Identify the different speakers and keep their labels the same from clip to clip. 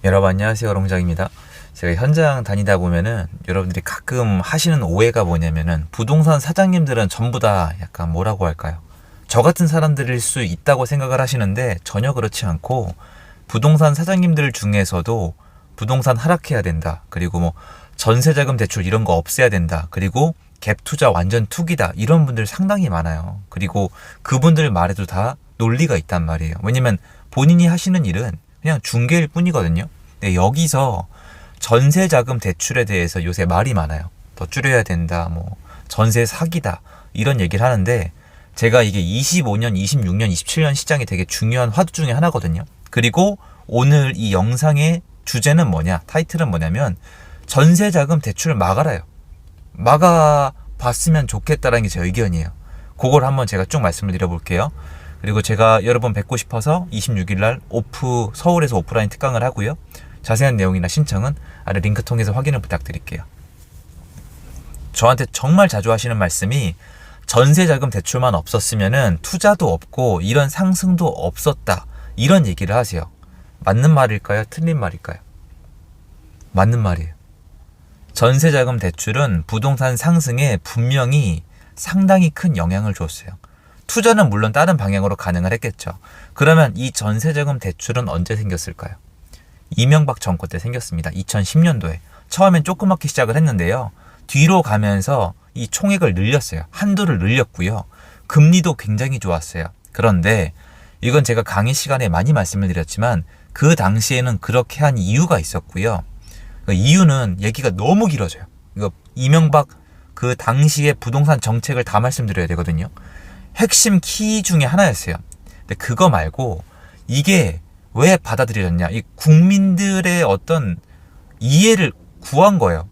Speaker 1: 여러분 안녕하세요, 롱장입니다. 제가 현장 다니다 보면은 여러분들이 가끔 하시는 오해가 뭐냐면은 부동산 사장님들은 전부 다 약간 뭐라고 할까요? 저 같은 사람들일 수 있다고 생각을 하시는데 전혀 그렇지 않고, 부동산 사장님들 중에서도 부동산 하락해야 된다, 그리고 뭐 전세자금 대출 이런 거 없애야 된다, 그리고 갭 투자 완전 투기다, 이런 분들 상당히 많아요. 그리고 그분들 말에도 다 논리가 있단 말이에요. 왜냐면 본인이 하시는 일은 그냥 중개일 뿐이거든요. 근데 여기서 전세자금 대출에 대해서 요새 말이 많아요. 더 줄여야 된다, 뭐 전세 사기다, 이런 얘기를 하는데, 제가 이게 25년, 26년, 27년 시장이 되게 중요한 화두 중에 하나거든요. 그리고 오늘 이 영상의 주제는 뭐냐, 타이틀은 뭐냐면 전세자금 대출을 막아라요. 막아봤으면 좋겠다라는 게 제 의견이에요. 그걸 한번 제가 쭉 말씀을 드려볼게요. 그리고 제가 여러분 뵙고 싶어서 26일날 서울에서 오프라인 특강을 하고요. 자세한 내용이나 신청은 아래 링크 통해서 확인을 부탁드릴게요. 저한테 정말 자주 하시는 말씀이, 전세자금 대출만 없었으면은 투자도 없고 이런 상승도 없었다, 이런 얘기를 하세요. 맞는 말일까요? 틀린 말일까요? 맞는 말이에요. 전세자금 대출은 부동산 상승에 분명히 상당히 큰 영향을 줬어요. 투자는 물론 다른 방향으로 가능을 했겠죠. 그러면 이 전세자금 대출은 언제 생겼을까요? 이명박 정권 때 생겼습니다. 2010년도에. 처음엔 조그맣게 시작을 했는데요. 뒤로 가면서 이 총액을 늘렸어요. 한도를 늘렸고요. 금리도 굉장히 좋았어요. 그런데 이건 제가 강의 시간에 많이 말씀을 드렸지만, 그 당시에는 그렇게 한 이유가 있었고요. 그 이유는 얘기가 너무 길어져요. 이거 이명박 그 당시의 부동산 정책을 다 말씀드려야 되거든요. 핵심 키 중에 하나였어요. 근데 그거 말고 이게 왜 받아들여졌냐, 이 국민들의 어떤 이해를 구한 거예요.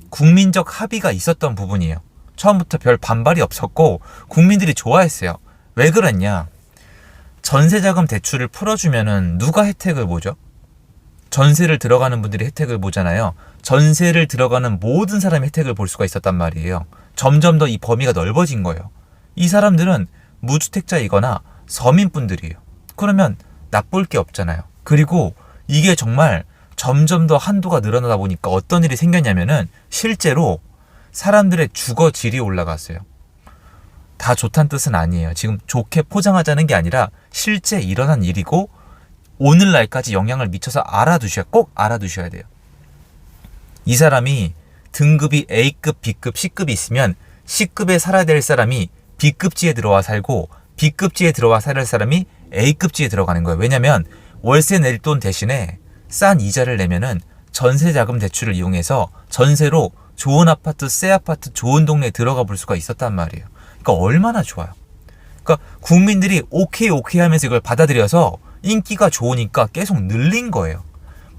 Speaker 1: 국민적 합의가 있었던 부분이에요. 처음부터 별 반발이 없었고 국민들이 좋아했어요. 왜 그랬냐, 전세자금 대출을 풀어주면은 누가 혜택을 보죠? 전세를 들어가는 분들이 혜택을 보잖아요. 전세를 들어가는 모든 사람이 혜택을 볼 수가 있었단 말이에요. 점점 더 이 범위가 넓어진 거예요. 이 사람들은 무주택자이거나 서민분들이에요. 그러면 나쁠 게 없잖아요. 그리고 이게 정말 점점 더 한도가 늘어나다 보니까 어떤 일이 생겼냐면은, 실제로 사람들의 주거 질이 올라갔어요. 다 좋다는 뜻은 아니에요. 지금 좋게 포장하자는 게 아니라 실제 일어난 일이고, 오늘날까지 영향을 미쳐서 꼭 알아두셔야 돼요. 이 사람이 등급이 A급, B급, C급이 있으면 C급에 살아야 될 사람이 B급지에 들어와 살고, B급지에 들어와 살 사람이 A급지에 들어가는 거예요. 왜냐면 월세 낼 돈 대신에 싼 이자를 내면은 전세자금 대출을 이용해서 전세로 좋은 아파트, 새 아파트, 좋은 동네에 들어가 볼 수가 있었단 말이에요. 그러니까 얼마나 좋아요. 그러니까 국민들이 오케이 하면서 이걸 받아들여서 인기가 좋으니까 계속 늘린 거예요.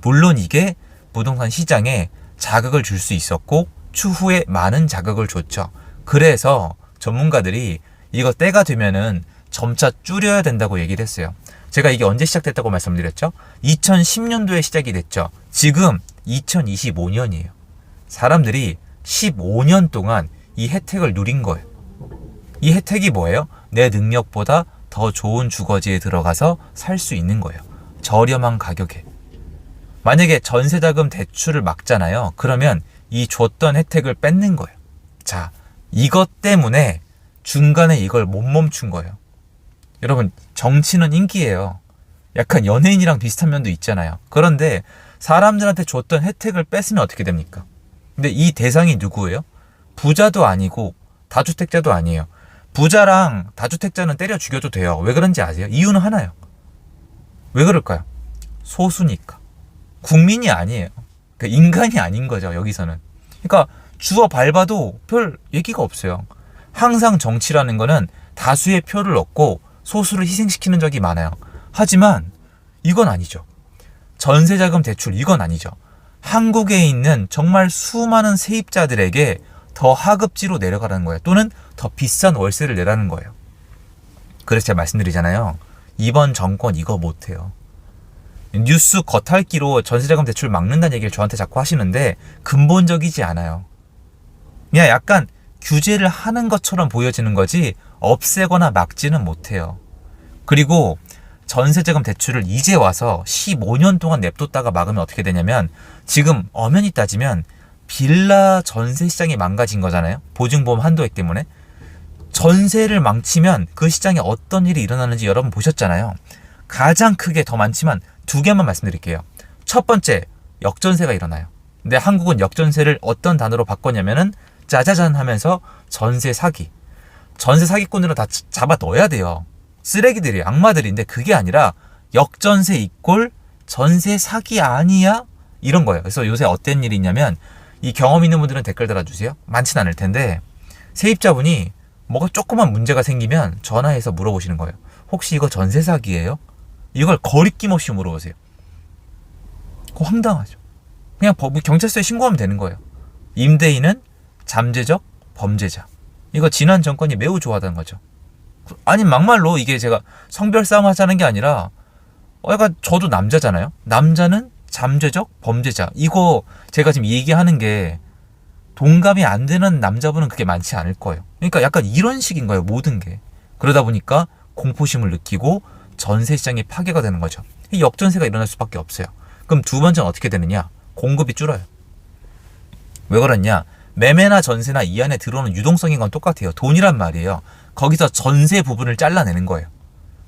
Speaker 1: 물론 이게 부동산 시장에 자극을 줄 수 있었고 추후에 많은 자극을 줬죠. 그래서 전문가들이 이거 때가 되면은 점차 줄여야 된다고 얘기를 했어요. 제가 이게 언제 시작됐다고 말씀드렸죠? 2010년도에 시작이 됐죠. 지금 2025년이에요. 사람들이 15년 동안 이 혜택을 누린 거예요. 이 혜택이 뭐예요? 내 능력보다 더 좋은 주거지에 들어가서 살 수 있는 거예요. 저렴한 가격에. 만약에 전세자금 대출을 막잖아요. 그러면 이 줬던 혜택을 뺏는 거예요. 자, 이것 때문에 중간에 이걸 못 멈춘 거예요. 여러분, 정치는 인기예요. 약간 연예인이랑 비슷한 면도 있잖아요. 그런데 사람들한테 줬던 혜택을 뺏으면 어떻게 됩니까? 근데 이 대상이 누구예요? 부자도 아니고 다주택자도 아니에요. 부자랑 다주택자는 때려 죽여도 돼요. 왜 그런지 아세요? 이유는 하나예요. 왜 그럴까요? 소수니까. 국민이 아니에요. 그러니까 인간이 아닌 거죠, 여기서는. 그러니까 주워 밟아도 별 얘기가 없어요. 항상 정치라는 거는 다수의 표를 얻고 소수를 희생시키는 적이 많아요. 하지만 이건 아니죠. 전세자금 대출, 이건 아니죠. 한국에 있는 정말 수많은 세입자들에게 더 하급지로 내려가라는 거예요. 또는 더 비싼 월세를 내라는 거예요. 그래서 제가 말씀드리잖아요. 이번 정권 이거 못해요. 뉴스 겉핥기로 전세자금 대출 막는다는 얘기를 저한테 자꾸 하시는데 근본적이지 않아요. 그냥 약간 규제를 하는 것처럼 보여지는 거지 없애거나 막지는 못해요. 그리고 전세자금 대출을 이제 와서 15년 동안 냅뒀다가 막으면 어떻게 되냐면 지금 엄연히 따지면 빌라 전세 시장이 망가진 거잖아요. 보증보험 한도액 때문에. 전세를 망치면 그 시장에 어떤 일이 일어나는지 여러분 보셨잖아요. 가장 크게 더 많지만 두 개만 말씀드릴게요. 첫 번째, 역전세가 일어나요. 근데 한국은 역전세를 어떤 단어로 바꿨냐면은 짜자잔 하면서 전세 사기. 전세 사기꾼으로 다 잡아 넣어야 돼요. 쓰레기들이 악마들인데 그게 아니라 역전세 이꼴 전세 사기 아니야? 이런 거예요. 그래서 요새 어떤 일이 있냐면 이 경험 있는 분들은 댓글 달아주세요. 많진 않을 텐데 세입자분이 뭐가 조그만 문제가 생기면 전화해서 물어보시는 거예요. 혹시 이거 전세 사기예요? 이걸 거리낌 없이 물어보세요. 그거 황당하죠. 그냥 경찰서에 신고하면 되는 거예요. 임대인은 잠재적 범죄자. 이거 지난 정권이 매우 좋아하던 거죠. 아니 막말로 이게 제가 성별 싸움 하자는 게 아니라 그러니까 저도 남자잖아요. 남자는 잠재적 범죄자. 이거 제가 지금 얘기하는 게 동감이 안 되는 남자분은 그게 많지 않을 거예요. 그러니까 약간 이런 식인 거예요. 모든 게. 그러다 보니까 공포심을 느끼고 전세 시장이 파괴가 되는 거죠. 역전세가 일어날 수밖에 없어요. 그럼 두 번째는 어떻게 되느냐? 공급이 줄어요. 왜 그러냐? 매매나 전세나 이 안에 들어오는 유동성인 건 똑같아요. 돈이란 말이에요. 거기서 전세 부분을 잘라내는 거예요.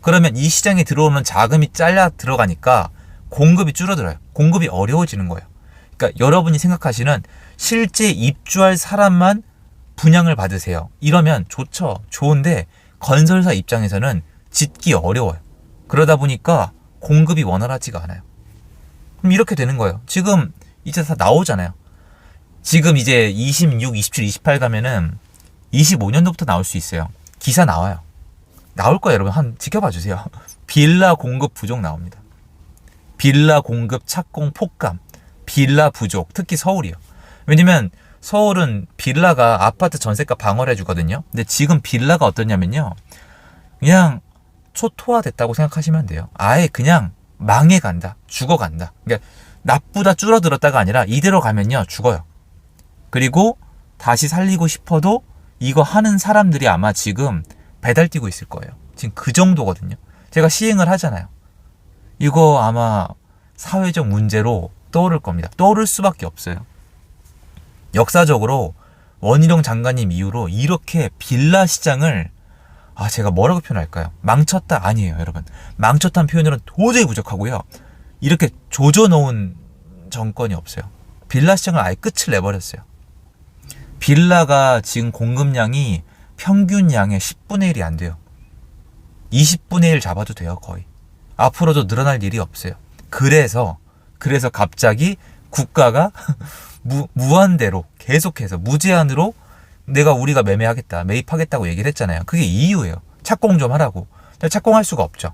Speaker 1: 그러면 이 시장에 들어오는 자금이 잘려 들어가니까 공급이 줄어들어요. 공급이 어려워지는 거예요. 그러니까 여러분이 생각하시는 실제 입주할 사람만 분양을 받으세요. 이러면 좋죠. 좋은데 건설사 입장에서는 짓기 어려워요. 그러다 보니까 공급이 원활하지가 않아요. 그럼 이렇게 되는 거예요. 지금 이제 다 나오잖아요. 지금 이제 26, 27, 28 가면은 25년도부터 나올 수 있어요. 기사 나와요. 나올 거예요, 여러분. 한 지켜봐 주세요. 빌라 공급 부족 나옵니다. 빌라 공급 착공 폭감. 빌라 부족. 특히 서울이요. 왜냐면 서울은 빌라가 아파트 전세가 방어를 해주거든요. 근데 지금 빌라가 어떠냐면요. 그냥 초토화됐다고 생각하시면 돼요. 아예 그냥 망해간다. 죽어간다. 그러니까 나쁘다 줄어들었다가 아니라 이대로 가면요. 죽어요. 그리고 다시 살리고 싶어도 이거 하는 사람들이 아마 지금 배달 뛰고 있을 거예요. 지금 그 정도거든요. 제가 시행을 하잖아요. 이거 아마 사회적 문제로 떠오를 겁니다. 떠오를 수밖에 없어요. 역사적으로 원희룡 장관님 이후로 이렇게 빌라 시장을 제가 뭐라고 표현할까요? 망쳤다 아니에요, 여러분. 망쳤다는 표현으로는 도저히 부족하고요. 이렇게 조져놓은 정권이 없어요. 빌라 시장을 아예 끝을 내버렸어요. 빌라가 지금 공급량이 평균 양의 10분의 1이 안 돼요. 20분의 1 잡아도 돼요, 거의. 앞으로도 늘어날 일이 없어요. 그래서 갑자기 국가가 무한대로 계속해서 무제한으로 우리가 매매하겠다, 매입하겠다고 얘기를 했잖아요. 그게 이유예요. 착공 좀 하라고. 근데 착공할 수가 없죠.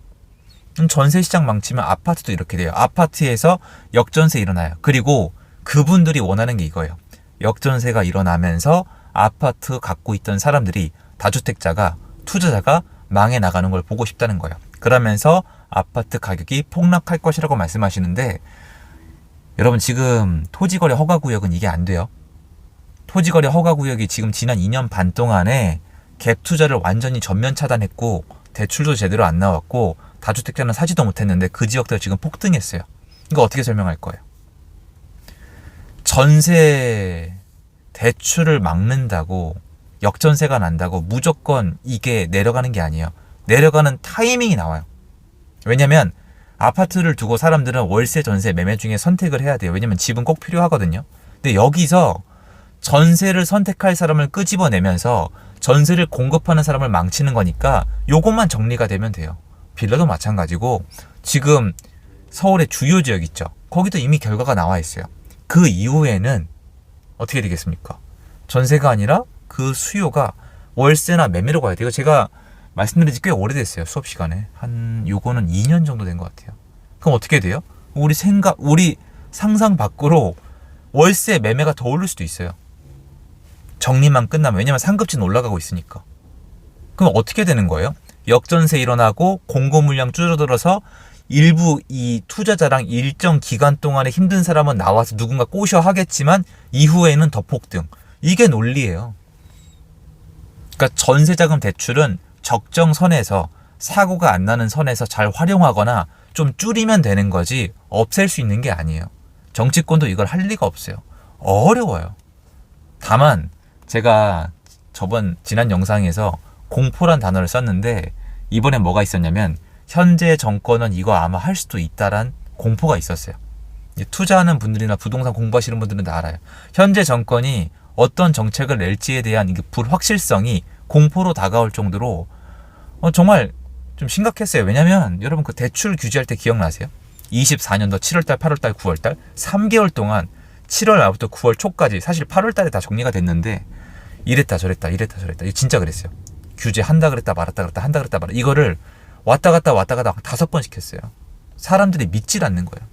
Speaker 1: 전세 시장 망치면 아파트도 이렇게 돼요. 아파트에서 역전세 일어나요. 그리고 그분들이 원하는 게 이거예요. 역전세가 일어나면서 아파트 갖고 있던 사람들이 다주택자가 투자자가 망해 나가는 걸 보고 싶다는 거예요. 그러면서 아파트 가격이 폭락할 것이라고 말씀하시는데 여러분 지금 토지거래 허가구역은 이게 안 돼요. 토지거래 허가구역이 지금 지난 2년 반 동안에 갭 투자를 완전히 전면 차단했고 대출도 제대로 안 나왔고 다주택자는 사지도 못했는데 그 지역들 지금 폭등했어요. 이거 어떻게 설명할 거예요? 전세 대출을 막는다고 역전세가 난다고 무조건 이게 내려가는 게 아니에요. 내려가는 타이밍이 나와요. 왜냐면 아파트를 두고 사람들은 월세, 전세, 매매 중에 선택을 해야 돼요. 왜냐면 집은 꼭 필요하거든요. 근데 여기서 전세를 선택할 사람을 끄집어내면서 전세를 공급하는 사람을 망치는 거니까 요것만 정리가 되면 돼요. 빌라도 마찬가지고 지금 서울의 주요 지역 있죠. 거기도 이미 결과가 나와 있어요. 그 이후에는 어떻게 되겠습니까? 전세가 아니라 그 수요가 월세나 매매로 가야 돼요. 제가 말씀드린 지 꽤 오래됐어요. 수업 시간에. 요거는 2년 정도 된 것 같아요. 그럼 어떻게 돼요? 우리 상상 밖으로 월세 매매가 더 오를 수도 있어요. 정리만 끝나면. 왜냐면 상급지는 올라가고 있으니까. 그럼 어떻게 되는 거예요? 역전세 일어나고 공급 물량 줄어들어서 일부 이 투자자랑 일정 기간 동안에 힘든 사람은 나와서 누군가 꼬셔 하겠지만 이후에는 더 폭등. 이게 논리예요. 그러니까 전세자금 대출은 적정선에서 사고가 안 나는 선에서 잘 활용하거나 좀 줄이면 되는 거지 없앨 수 있는 게 아니에요. 정치권도 이걸 할 리가 없어요. 어려워요. 다만 제가 지난 영상에서 공포란 단어를 썼는데 이번에 뭐가 있었냐면 현재 정권은 이거 아마 할 수도 있다란 공포가 있었어요. 투자하는 분들이나 부동산 공부하시는 분들은 다 알아요. 현재 정권이 어떤 정책을 낼지에 대한 불확실성이 공포로 다가올 정도로 정말 좀 심각했어요. 왜냐면 여러분 그 대출 규제할 때 기억나세요? 24년도 7월달, 8월달, 9월달 3개월 동안 7월 말부터 9월 초까지 사실 8월달에 다 정리가 됐는데 이랬다 저랬다 이랬다 저랬다 이거 진짜 그랬어요. 규제 한다 그랬다 말았다 그랬다 한다 그랬다 말았다 이거를 왔다 갔다 5번씩 했어요. 사람들이 믿질 않는 거예요.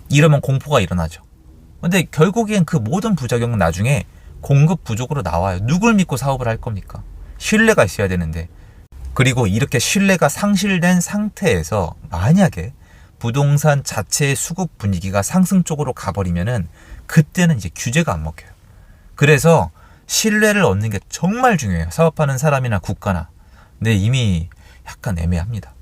Speaker 1: 이러면 공포가 일어나죠. 근데 결국엔 그 모든 부작용은 나중에 공급 부족으로 나와요. 누굴 믿고 사업을 할 겁니까? 신뢰가 있어야 되는데. 그리고 이렇게 신뢰가 상실된 상태에서 만약에 부동산 자체의 수급 분위기가 상승 쪽으로 가버리면은 그때는 이제 규제가 안 먹혀요. 그래서 신뢰를 얻는 게 정말 중요해요. 사업하는 사람이나 국가나. 근데 이미 약간 애매합니다.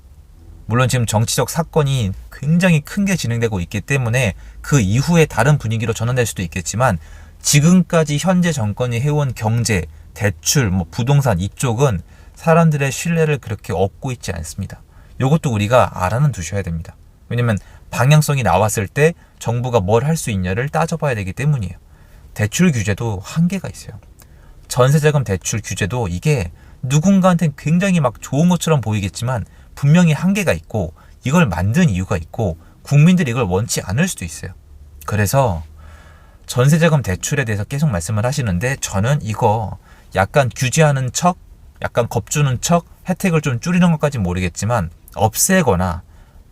Speaker 1: 물론 지금 정치적 사건이 굉장히 큰 게 진행되고 있기 때문에 그 이후에 다른 분위기로 전환될 수도 있겠지만 지금까지 현재 정권이 해온 경제, 대출, 부동산 이쪽은 사람들의 신뢰를 그렇게 얻고 있지 않습니다. 이것도 우리가 알아는 두셔야 됩니다. 왜냐면 방향성이 나왔을 때 정부가 뭘 할 수 있냐를 따져봐야 되기 때문이에요. 대출 규제도 한계가 있어요. 전세자금 대출 규제도 이게 누군가한테는 굉장히 막 좋은 것처럼 보이겠지만 분명히 한계가 있고 이걸 만든 이유가 있고 국민들이 이걸 원치 않을 수도 있어요. 그래서 전세자금 대출에 대해서 계속 말씀을 하시는데 저는 이거 약간 규제하는 척, 약간 겁주는 척, 혜택을 좀 줄이는 것까지는 모르겠지만 없애거나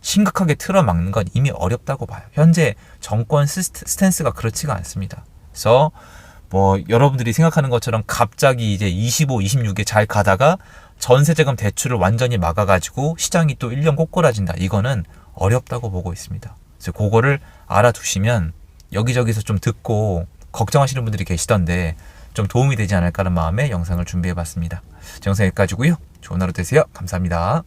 Speaker 1: 심각하게 틀어막는 건 이미 어렵다고 봐요. 현재 정권 스탠스가 그렇지가 않습니다. 그래서 여러분들이 생각하는 것처럼 갑자기 이제 25, 26에 잘 가다가 전세자금 대출을 완전히 막아가지고 시장이 또 1년 꼬꾸라진다. 이거는 어렵다고 보고 있습니다. 그래서 그거를 알아두시면 여기저기서 좀 듣고 걱정하시는 분들이 계시던데 좀 도움이 되지 않을까 하는 마음에 영상을 준비해봤습니다. 영상 여기까지고요. 좋은 하루 되세요. 감사합니다.